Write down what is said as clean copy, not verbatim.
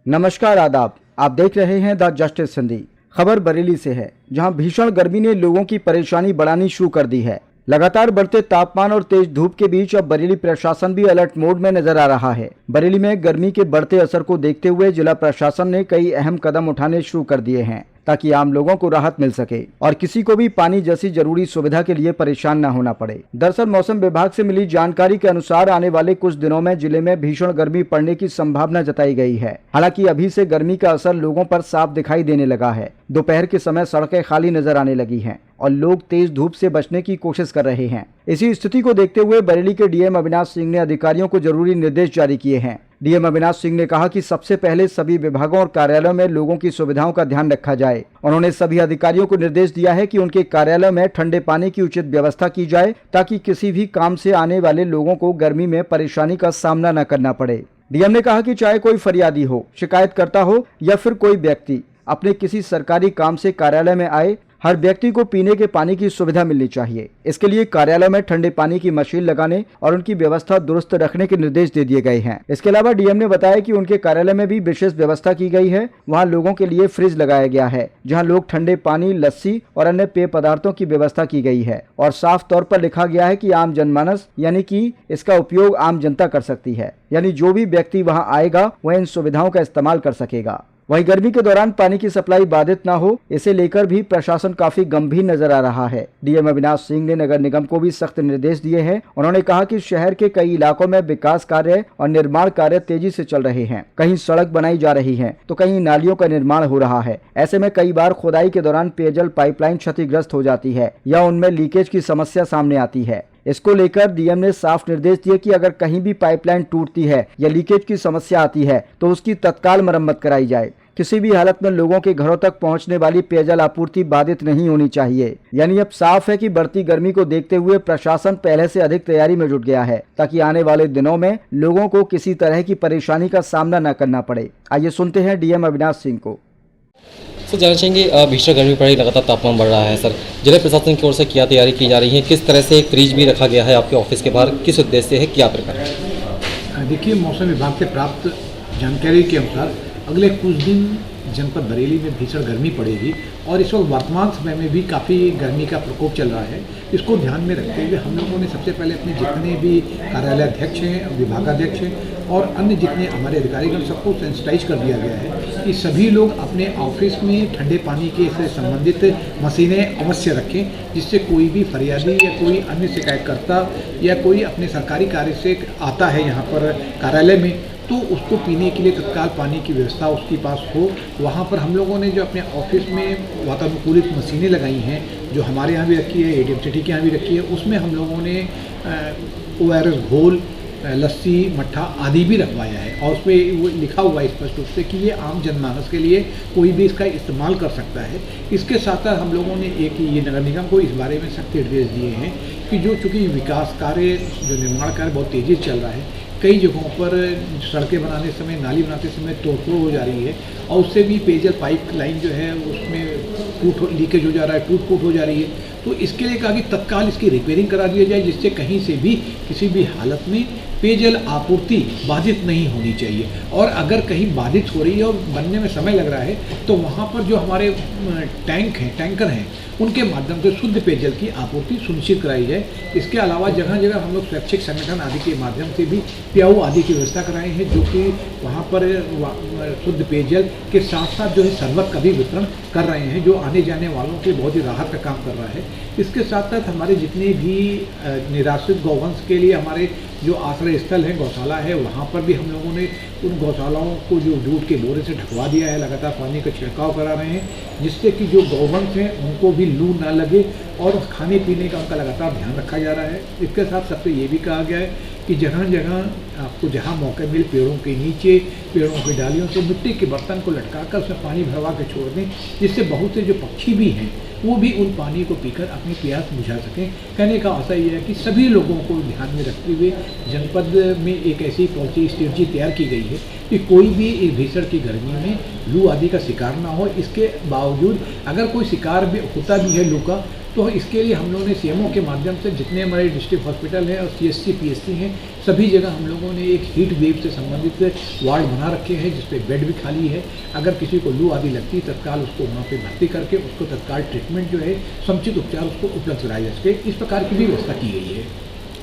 नमस्कार आदाब, आप देख रहे हैं द जस्टिस हिंदी। खबर बरेली से है, जहां भीषण गर्मी ने लोगों की परेशानी बढ़ानी शुरू कर दी है। लगातार बढ़ते तापमान और तेज धूप के बीच अब बरेली प्रशासन भी अलर्ट मोड में नजर आ रहा है। बरेली में गर्मी के बढ़ते असर को देखते हुए जिला प्रशासन ने कई अहम कदम उठाने शुरू कर दिए हैं, ताकि आम लोगों को राहत मिल सके और किसी को भी पानी जैसी जरूरी सुविधा के लिए परेशान न होना पड़े। दरअसल मौसम विभाग से मिली जानकारी के अनुसार आने वाले कुछ दिनों में जिले में भीषण गर्मी पड़ने की संभावना जताई गई है। हालांकि अभी से गर्मी का असर लोगों पर साफ दिखाई देने लगा है। दोपहर के समय सड़कें खाली नजर आने लगी हैं और लोग तेज धूप से बचने की कोशिश कर रहे हैं। इसी स्थिति को देखते हुए बरेली के डीएम अविनाश सिंह ने अधिकारियों को जरूरी निर्देश जारी किए हैं। डीएम अविनाश सिंह ने कहा कि सबसे पहले सभी विभागों और कार्यालयों में लोगों की सुविधाओं का ध्यान रखा जाए। उन्होंने सभी अधिकारियों को निर्देश दिया है कि उनके कार्यालय में ठंडे पानी की उचित व्यवस्था की जाए, ताकि किसी भी काम से आने वाले लोगों को गर्मी में परेशानी का सामना न करना पड़े। डीएम ने कहा कि चाहे कोई फरियादी हो, शिकायतकर्ता हो या फिर कोई व्यक्ति अपने किसी सरकारी काम से कार्यालय में आए, हर व्यक्ति को पीने के पानी की सुविधा मिलनी चाहिए। इसके लिए कार्यालय में ठंडे पानी की मशीन लगाने और उनकी व्यवस्था दुरुस्त रखने के निर्देश दे दिए गए हैं। इसके अलावा डीएम ने बताया कि उनके कार्यालय में भी विशेष व्यवस्था की गई है। वहां लोगों के लिए फ्रिज लगाया गया है, जहां लोग ठंडे पानी, लस्सी और अन्य पेय पदार्थों की व्यवस्था की गई है और साफ तौर पर लिखा गया है कि आम जनमानस यानी कि इसका उपयोग आम जनता कर सकती है, यानी जो भी व्यक्ति वहाँ आएगा वह इन सुविधाओं का इस्तेमाल कर सकेगा। वहीं गर्मी के दौरान पानी की सप्लाई बाधित न हो, इसे लेकर भी प्रशासन काफी गंभीर नजर आ रहा है। डीएम अविनाश सिंह ने नगर निगम को भी सख्त निर्देश दिए हैं। उन्होंने कहा कि शहर के कई इलाकों में विकास कार्य और निर्माण कार्य तेजी से चल रहे हैं। कहीं सड़क बनाई जा रही है तो कहीं नालियों का निर्माण हो रहा है। ऐसे में कई बार खुदाई के दौरान पेयजल पाइपलाइन क्षतिग्रस्त हो जाती है या उनमें लीकेज की समस्या सामने आती है। इसको लेकर डीएम ने साफ निर्देश दिए कि अगर कहीं भी पाइपलाइन टूटती है या लीकेज की समस्या आती है तो उसकी तत्काल मरम्मत कराई जाए। किसी भी हालत में लोगों के घरों तक पहुंचने वाली पेयजल आपूर्ति बाधित नहीं होनी चाहिए। यानी अब साफ है कि बढ़ती गर्मी को देखते हुए प्रशासन पहले से अधिक तैयारी में जुट गया है, ताकि आने वाले दिनों में लोगों को किसी तरह की परेशानी का सामना न करना पड़े। आइए सुनते हैं डीएम अविनाश सिंह को। सर, जानना चाहेंगे, भीषण गर्मी पड़ रही, लगातार तापमान बढ़ रहा है सर, जिला प्रशासन की ओर से क्या तैयारी की जा रही है? किस तरह से एक फ्रिज भी रखा गया है आपके ऑफिस के बाहर, किस उद्देश्य से है, क्या प्रकार? देखिए, मौसम विभाग से प्राप्त जानकारी के अनुसार अगले कुछ दिन जनपद बरेली में भीषण गर्मी पड़ेगी और इस वक्त वर्तमान समय में भी काफ़ी गर्मी का प्रकोप चल रहा है। इसको ध्यान में रखते हुए हम लोगों ने सबसे पहले अपने जितने भी कार्यालय अध्यक्ष हैं, विभागाध्यक्ष हैं और अन्य जितने हमारे अधिकारीगण, सबको सेंसिटाइज कर दिया गया है कि सभी लोग अपने ऑफिस में ठंडे पानी के से संबंधित मशीनें अवश्य रखें, जिससे कोई भी फरियादी या कोई अन्य शिकायतकर्ता या कोई अपने सरकारी कार्य से आता है यहाँ पर कार्यालय में, तो उसको पीने के लिए तत्काल पानी की व्यवस्था उसके पास हो। वहाँ पर हम लोगों ने जो अपने ऑफिस में वातानुकूलित मशीनें लगाई हैं, जो हमारे यहाँ भी रखी है, एडीएम सिटी के यहाँ भी रखी है, उसमें हम लोगों ने ORS घोल, लस्सी, मट्ठा आदि भी रखवाया है और उसमें वो लिखा हुआ है स्पष्ट रूप से कि ये आम जनमानस के लिए कोई भी इसका इस्तेमाल कर सकता है। इसके साथ साथ हम लोगों ने एक ये नगर निगम को इस बारे में सख्त निर्देश दिए हैं कि जो चूँकि विकास कार्य, जो निर्माण कार्य बहुत तेज़ी से चल रहा है, कई जगहों पर सड़कें बनाने समय, नाली बनाते समय तोड़फोड़ हो जा रही है और उससे भी पेयजल पाइप लाइन जो है उसमें लीकेज हो जा रहा है, टूट फूट हो जा रही है। तो इसके लिए कहा कि तत्काल इसकी रिपेयरिंग करा दिया जाए, जिससे कहीं से भी किसी भी हालत में पेयजल आपूर्ति बाधित नहीं होनी चाहिए। और अगर कहीं बाधित हो रही है और बनने में समय लग रहा है तो वहाँ पर जो हमारे टैंकर हैं, उनके माध्यम से शुद्ध पेयजल की आपूर्ति सुनिश्चित कराई जाए। इसके अलावा जगह जगह हम लोग स्वैच्छिक संगठन आदि के माध्यम से भी प्याऊ आदि की व्यवस्था कराई है, जो कि वहाँ पर शुद्ध पेयजल के साथ साथ जो है शरबत का भी वितरण कर रहे हैं, जो आने जाने वालों के बहुत ही राहत का काम कर रहा है। इसके साथ साथ हमारे जितने भी निराश्रित गौवंश के लिए हमारे जो आश्रय स्थल है, गौशाला है, वहाँ पर भी हम लोगों ने उन गौशालाओं को जो जूट के बोरे से ढकवा दिया है, लगातार पानी का छिड़काव करा रहे हैं, जिससे कि जो गौवंश हैं उनको भी लू ना लगे और खाने पीने का उनका लगातार ध्यान रखा जा रहा है। इसके साथ सबसे ये भी कहा गया है कि जगह जगह आपको जहाँ मौके मिले पेड़ों के नीचे, पेड़ों की डालियों से मिट्टी के बर्तन को लटकाकर उसमें पानी भरवा के छोड़ दें, जिससे बहुत से जो पक्षी भी हैं वो भी उन पानी को पीकर अपनी प्यास बुझा सकें। कहने का आशा ये है कि सभी लोगों को ध्यान में रखते हुए जनपद में एक ऐसी पॉलिसी स्ट्रेटजी तैयार की गई है कि कोई भी इस भीषण की गर्मी में लू आदि का शिकार ना हो। इसके बावजूद अगर कोई शिकार भी होता भी है लू का, तो इसके लिए हम लोगों ने सीएमओ के माध्यम से जितने हमारे डिस्ट्रिक्ट हॉस्पिटल हैं और सीएचसी पीएचसी हैं सभी जगह हम लोगों ने एक हीट वेव से संबंधित वार्ड बना रखे हैं जिस पे बेड भी खाली है। अगर किसी को लू आदि लगती है तत्काल उसको वहाँ पे भर्ती करके उसको तत्काल ट्रीटमेंट जो है समुचित उपचार उसको उपलब्ध कराया जा सके, इस प्रकार की भी व्यवस्था की गई है।